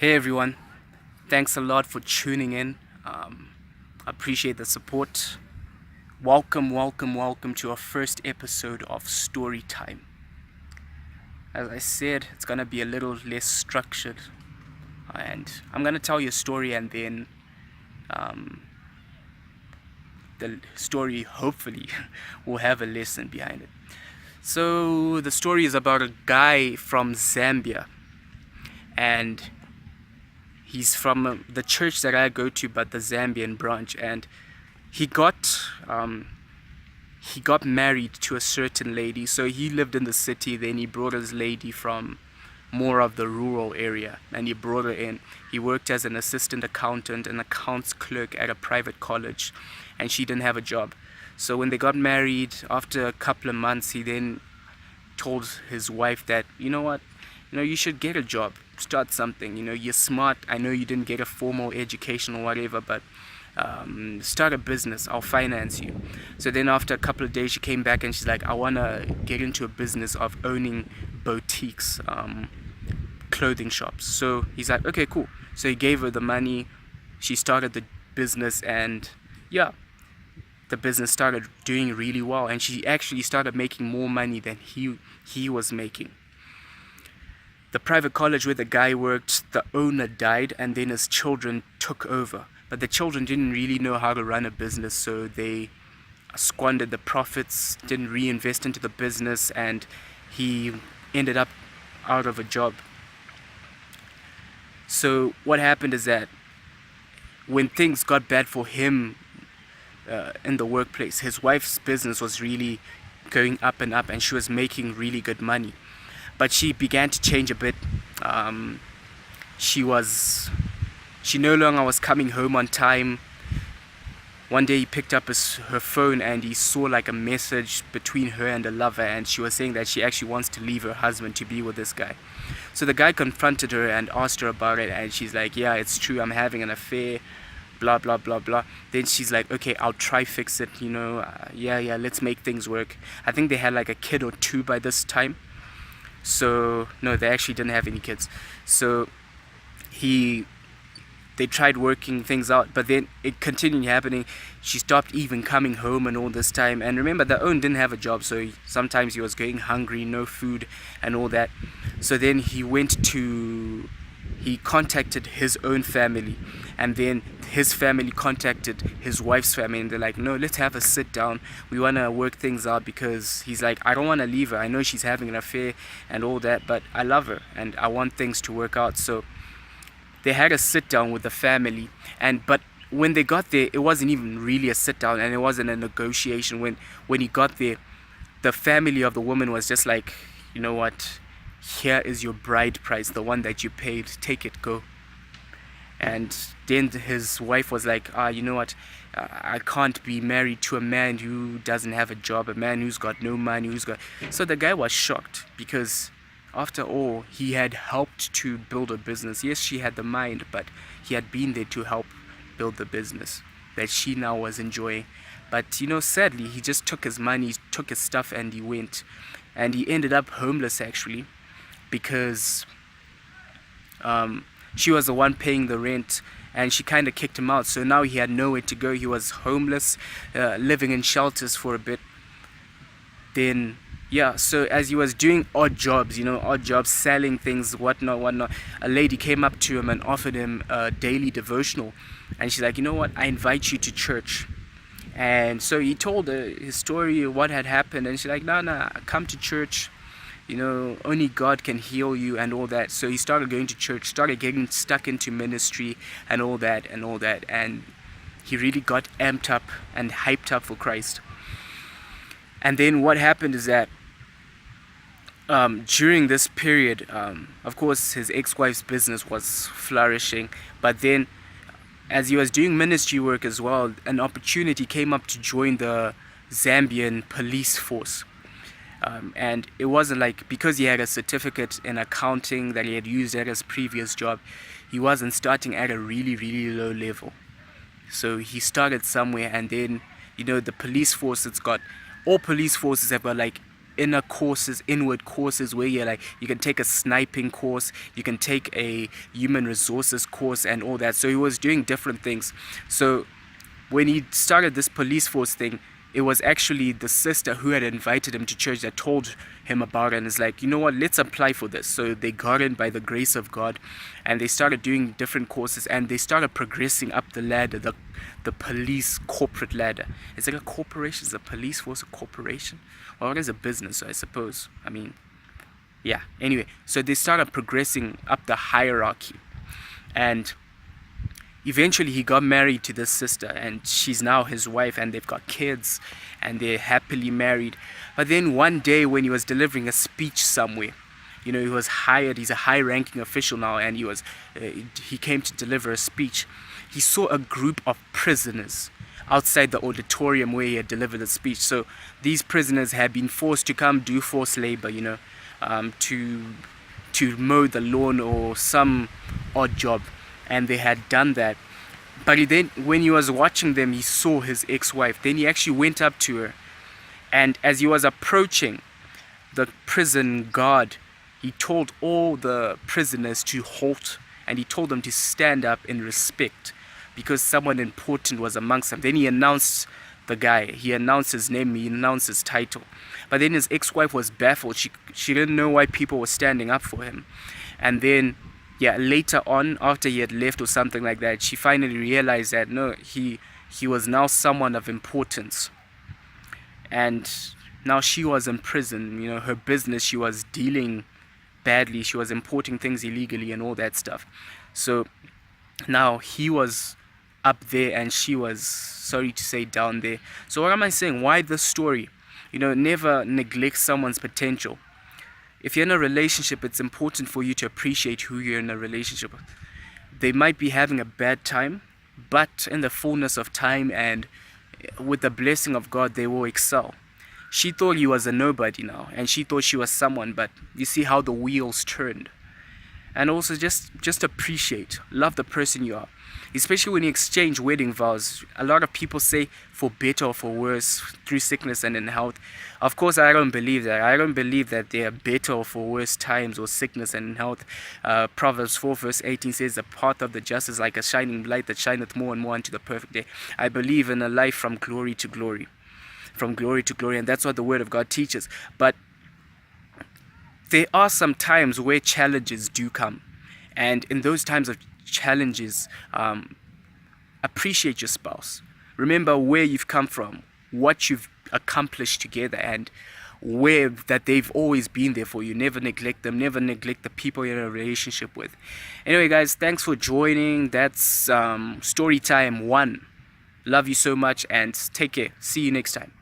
Hey everyone, thanks a lot for tuning in. Appreciate the support. Welcome to our first episode of Story Time. As I said, it's gonna be a little less structured, and I'm gonna tell you a story, and then um, the story hopefully will have a lesson behind it. So, the story is about a guy from Zambia, and he's from the church that I go to, but the Zambian branch, and he got um, he got married to a certain lady. So he lived in the city, then he brought his lady from more of the rural area, and he brought her in. He worked as an assistant accountant, an accounts clerk at a private college, and she didn't have a job. So when they got married, after a couple of months, he then told his wife that, you know what, you should get a job, start something. You're smart. I know you didn't get a formal education or whatever, but start a business. I'll finance you. So then after a couple of days, she came back and she's like, I want to get into a business of owning boutiques, clothing shops. So he's like, okay, cool. So he gave her the money. She started the business, and yeah, the business started doing really well, and she actually started making more money than he was making. The private college where the guy worked, the owner died, and then his children took over. But the children didn't really know how to run a business, so they squandered the profits, didn't reinvest into the business, and he ended up out of a job. So what happened is that when things got bad for him in the workplace, his wife's business was really going up and up, and she was making really good money. But she began to change a bit. She no longer was coming home on time. One day he picked up her phone, and he saw like a message between her and a lover, and she was saying that she actually wants to leave her husband to be with this guy. So the guy confronted her and asked her about it, and she's like, yeah, it's true, I'm having an affair, blah blah blah blah. Then she's like, okay, I'll try fix it, yeah, let's make things work. I think they had like a kid or two by this time. So no, they actually didn't have any kids. So they tried working things out, but then it continued happening. She stopped even coming home and all this time. And remember, the own didn't have a job, so sometimes he was going hungry, no food and all that. So then he contacted his own family, and then his family contacted his wife's family, and they're like, no, let's have a sit down, we want to work things out, because he's like, I don't want to leave her, I know she's having an affair and all that, but I love her and I want things to work out. So they had a sit down with the family, but when they got there, it wasn't even really a sit down, and it wasn't a negotiation. When he got there, the family of the woman was just like, you know what, here is your bride price, the one that you paid, take it, go. And then his wife was like, you know what, I can't be married to a man who doesn't have a job, a man who's got no money, So the guy was shocked, because after all, he had helped to build a business. Yes, she had the mind, but he had been there to help build the business that she now was enjoying. But sadly, he just took his money, took his stuff, and he went. And he ended up homeless, actually, because she was the one paying the rent, and she kind of kicked him out. So now he had nowhere to go. He was homeless, living in shelters for a bit. Then yeah, so as he was doing odd jobs, selling things, whatnot, a lady came up to him and offered him a daily devotional. And she's like, you know what, I invite you to church. And so he told her his story, what had happened, and she's like, no, come to church. Only God can heal you and all that. So he started going to church, started getting stuck into ministry and all that. And he really got amped up and hyped up for Christ. And then what happened is that during this period, of course, his ex-wife's business was flourishing. But then, as he was doing ministry work as well, an opportunity came up to join the Zambian police force. And it wasn't like, because he had a certificate in accounting that he had used at his previous job, he wasn't starting at a really, really low level. So he started somewhere, and then, the police force, all police forces have got like inward courses where you're like, you can take a sniping course, you can take a human resources course and all that. So he was doing different things. So when he started this police force thing, it was actually the sister who had invited him to church that told him about it, and is like, you know what, let's apply for this. So they got in by the grace of God, and they started doing different courses, and they started progressing up the ladder, the police corporate ladder. It's like a corporation. Is a police force a corporation? Well, it is a business, I suppose. I mean, yeah. Anyway, so they started progressing up the hierarchy, and eventually he got married to this sister, and she's now his wife, and they've got kids, and they're happily married. But then one day when he was delivering a speech somewhere, he was hired, he's a high-ranking official now, and he came to deliver a speech. He saw a group of prisoners outside the auditorium where he had delivered the speech. So these prisoners had been forced to come do forced labor, to mow the lawn or some odd job. And they had done that. But then when he was watching them, he saw his ex-wife. Then he actually went up to her, and as he was approaching the prison guard, he told all the prisoners to halt, and he told them to stand up in respect because someone important was amongst them. Then he announced the guy, he announced his name, he announced his title. But then his ex-wife was baffled. She didn't know why people were standing up for him. And then later on, after he had left or something like that, she finally realized that no, he was now someone of importance. And now she was in prison. Her business, she was dealing badly. She was importing things illegally and all that stuff. So now he was up there and she was, sorry to say, down there. So what am I saying? Why this story? Never neglect someone's potential. If you're in a relationship, it's important for you to appreciate who you're in a relationship with. They might be having a bad time, but in the fullness of time and with the blessing of God, they will excel. She thought he was a nobody now, and she thought she was someone, but you see how the wheels turned. And also just appreciate, love the person you are. Especially when you exchange wedding vows. A lot of people say for better or for worse, through sickness and in health. Of course, I don't believe that. I don't believe that there are better or for worse times or sickness and in health. Proverbs 4 verse 18 says, the path of the just is like a shining light that shineth more and more unto the perfect day. I believe in a life from glory to glory. From glory to glory. And that's what the word of God teaches. But there are some times where challenges do come. And in those times of challenges, appreciate your spouse. Remember where you've come from, what you've accomplished together, and where that they've always been there for you. Never neglect them. Never neglect the people you're in a relationship with. Anyway, guys, thanks for joining. That's Story Time 1. Love you so much, and take care. See you next time.